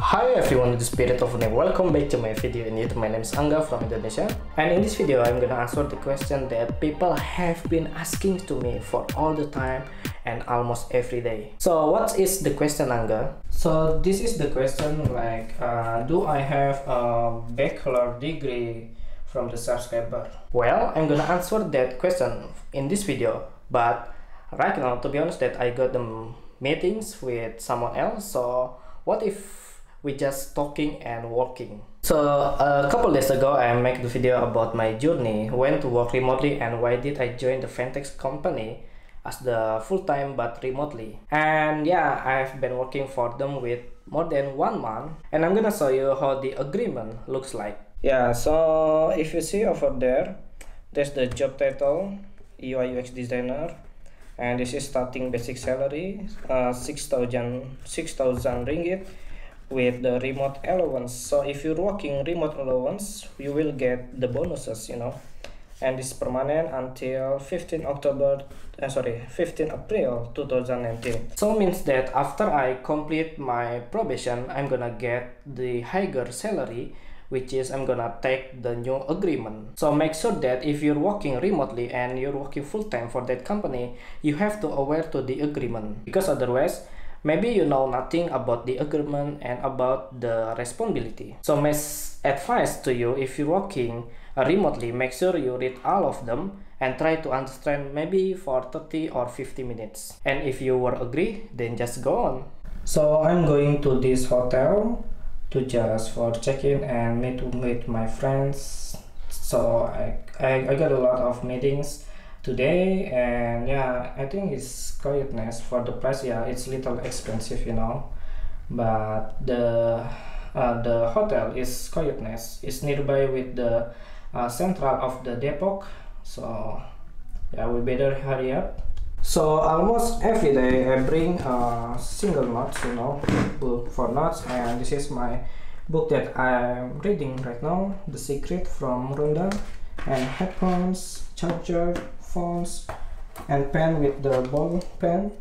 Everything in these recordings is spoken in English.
Hi everyone, with the spirit of name, welcome back to my video in YouTube. My name is Angga from Indonesia, and in this video I'm gonna answer the question that people have been asking to me for all the time and almost every day. So what is the question, Angga? So this is the question like, do I have a bachelor degree from the subscriber? Well, I'm gonna answer that question in this video, but right now, to be honest, that I got the meetings with someone else. So what if we just talking and working? So a couple days ago I made the video about my journey when to work remotely and why did I join the fintech company as the full-time but remotely. And yeah, I've been working for them with more than 1 month, and I'm gonna show you how the agreement looks like. Yeah, so if you see over there, there's the job title, UI UX designer, and this is starting basic salary, 6,000 ringgit with the remote allowance. So if you're working remote allowance, you will get the bonuses, you know, and this is permanent until 15 April 2019. So means that after I complete my probation, I'm gonna get the higher salary, which is I'm gonna take the new agreement. So make sure that if you're working remotely and you're working full-time for that company, you have to aware to the agreement, because otherwise maybe you know nothing about the agreement and about the responsibility. So my advice to you, if you're working remotely, make sure you read all of them and try to understand maybe for 30 or 50 minutes. And if you were agree, then just go on. So I'm going to this hotel to just for check-in and meet my friends. So I got a lot of meetings today, and yeah, I think it's quite nice for the price. Yeah, it's little expensive, you know, but the hotel is quite nice. It's nearby with the central of the Depok, so yeah, we better hurry up. So almost every day I bring a single notes, you know, book for notes, and this is my book that I'm reading right now, The Secret from Rhonda, and headphones, charger, phones, and pen with the ball pen,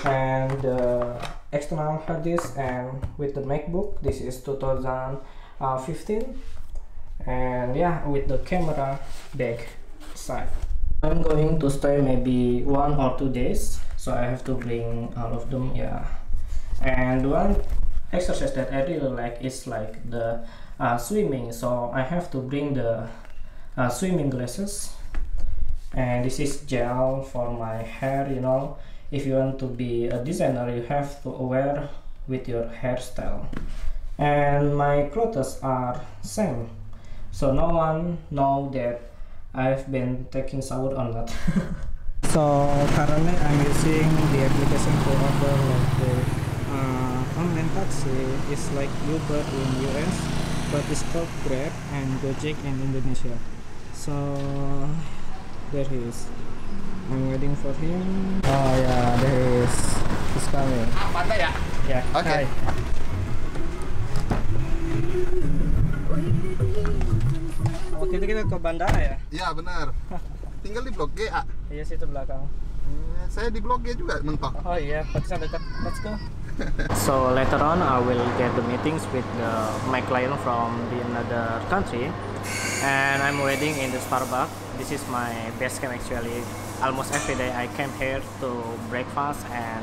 and the external hard disk, and with the Macbook, this is 2015, and yeah, with the camera bag side. I'm going to stay maybe 1 or 2 days, so I have to bring all of them. Yeah, and one exercise that I really like is like the swimming, so I have to bring the swimming glasses, and this is gel for my hair. You know, if you want to be a designer, you have to aware with your hairstyle, and my clothes are same, so no one know that I've been taking shower or not. So currently I'm using the application to order like the online taxi. It's like Uber in US, but it's called Grab and Gojek in Indonesia. So there he is. I'm waiting for him. Oh yeah, there he is. He's coming. Yeah. Okay. Hi. Waktu itu kita ke bandara ya? Iya benar. Tinggal di Blok G, A. Iya, situ belakang. Saya di Blok G juga mentok. Oh iya, patisan dekat. Let's go. So later on I will get the meetings with my client from the another country, and I'm waiting in the Starbucks. This is my best camp actually. Almost every day I came here to breakfast and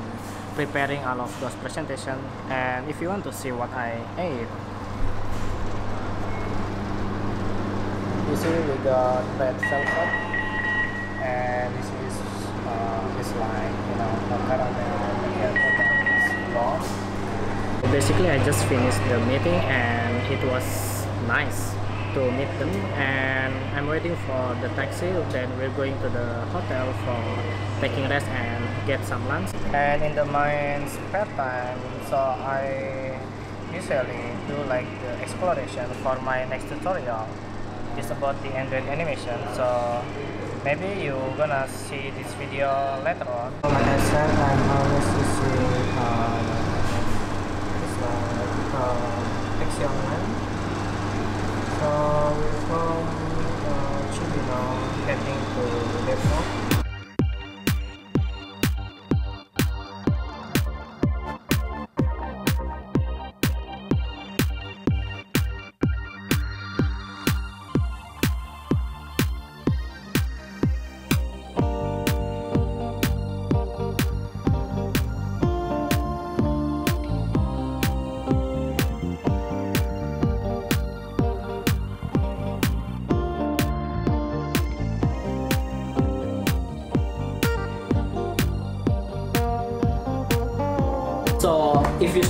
preparing all of those presentation. And if you want to see what I ate, you see we got red velvet, and this is like, you know, a caramel blonde. Basically I just finished the meeting and it was nice to meet them, and I'm waiting for the taxi. Then we're going to the hotel for taking rest and get some lunch. And in my spare time, so I usually do like the exploration for my next tutorial. It's about the Android animation, so maybe you're gonna see this video later on. Like I said, I'm always using this taxi online. So we're from Cibinong heading to Depok.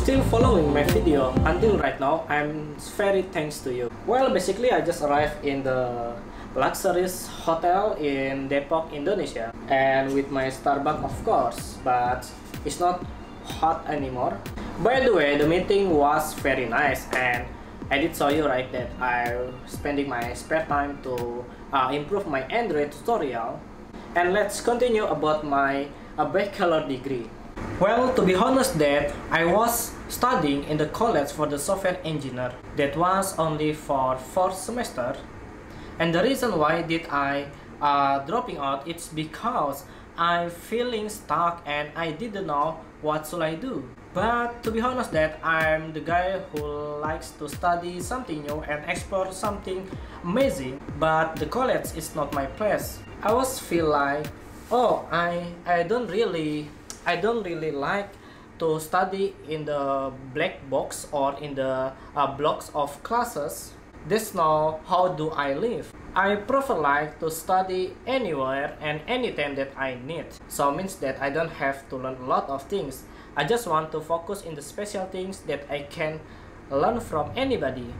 still following my video until right now, I'm very thanks to you. Well, basically I just arrived in the luxurious hotel in Depok, Indonesia, and with my Starbucks of course, but it's not hot anymore. By the way, the meeting was very nice, and I did show you right that I'm spending my spare time to improve my Android tutorial. And let's continue about my bachelor degree. Well, to be honest that I was studying in the college for the software engineer. That was only for 4th semester. And the reason why did I dropping out, it's because I'm feeling stuck and I didn't know what should I do. But to be honest that I'm the guy who likes to study something new and explore something amazing, but the college is not my place. I was feel like, oh, I don't really like to study in the black box or in the blocks of classes. That's not how do I live. I prefer like to study anywhere and anytime that I need. So means that I don't have to learn a lot of things. I just want to focus in the special things that I can learn from anybody.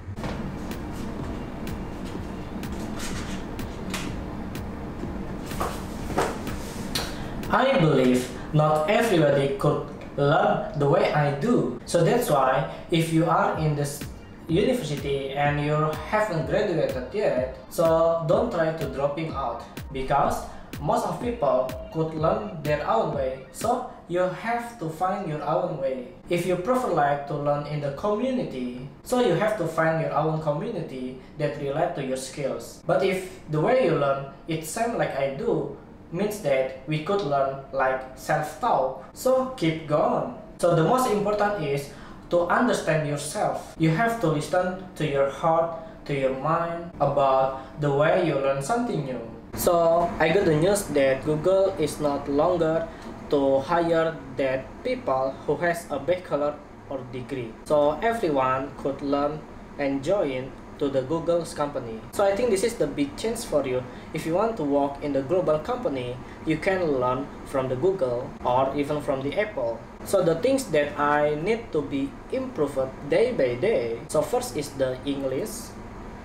I believe not everybody could learn the way I do. So that's why if you are in this university and you haven't graduated yet, so don't try to dropping out, because most of people could learn their own way. So you have to find your own way. If you prefer like to learn in the community, so you have to find your own community that relate to your skills. But if the way you learn it same like I do, means that we could learn like self-talk. So keep going. So the most important is to understand yourself. You have to listen to your heart, to your mind about the way you learn something new. So I got the news that Google is not longer to hire that people who has a bachelor or degree. So everyone could learn and join to the Google's company. So I think this is the big chance for you. If you want to work in the global company, you can learn from the Google or even from the Apple. So the things that I need to be improved day by day. So first is the English,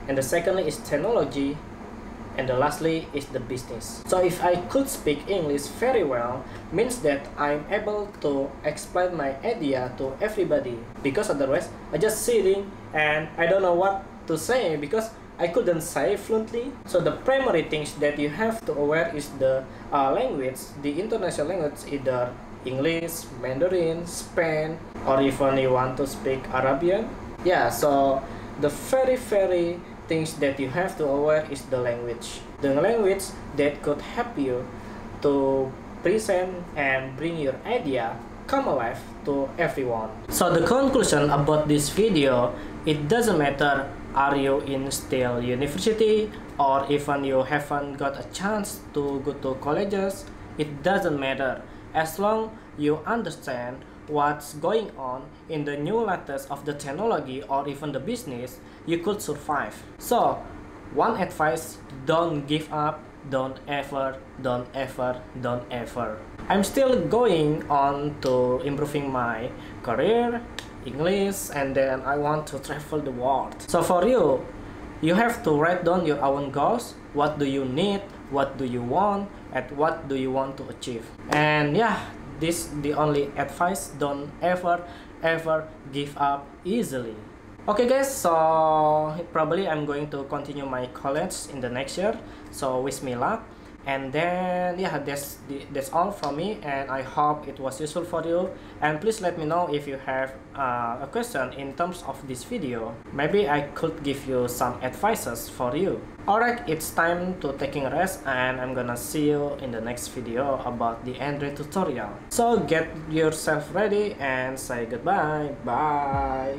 and the secondly is technology, and the lastly is the business. So if I could speak English very well, means that I'm able to explain my idea to everybody, because otherwise I just sitting and I don't know what to say because I couldn't say fluently. So the primary things that you have to aware is the language, the international language, either English, Mandarin, Spain, or even you want to speak Arabian. Yeah, so the very things that you have to aware is the language. The language that could help you to present and bring your idea come alive to everyone. So the conclusion about this video, it doesn't matter are you in still university or even you haven't got a chance to go to colleges, it doesn't matter. As long you understand what's going on in the new latest of the technology or even the business, you could survive. So one advice, don't give up, don't ever. I'm still going on to improving my career, English, and then I want to travel the world. So for you, you have to write down your own goals. What do you need? What do you want? And what do you want to achieve? And yeah, this the only advice. Don't ever give up easily. Okay guys, so probably I'm going to continue my college in the next year, so wish me luck. And then yeah, that's all from me, and I hope it was useful for you. And please let me know if you have a question in terms of this video. Maybe I could give you some advices for you. Alright, it's time to taking a rest, and I'm gonna see you in the next video about the Android tutorial. So get yourself ready and say goodbye. Bye.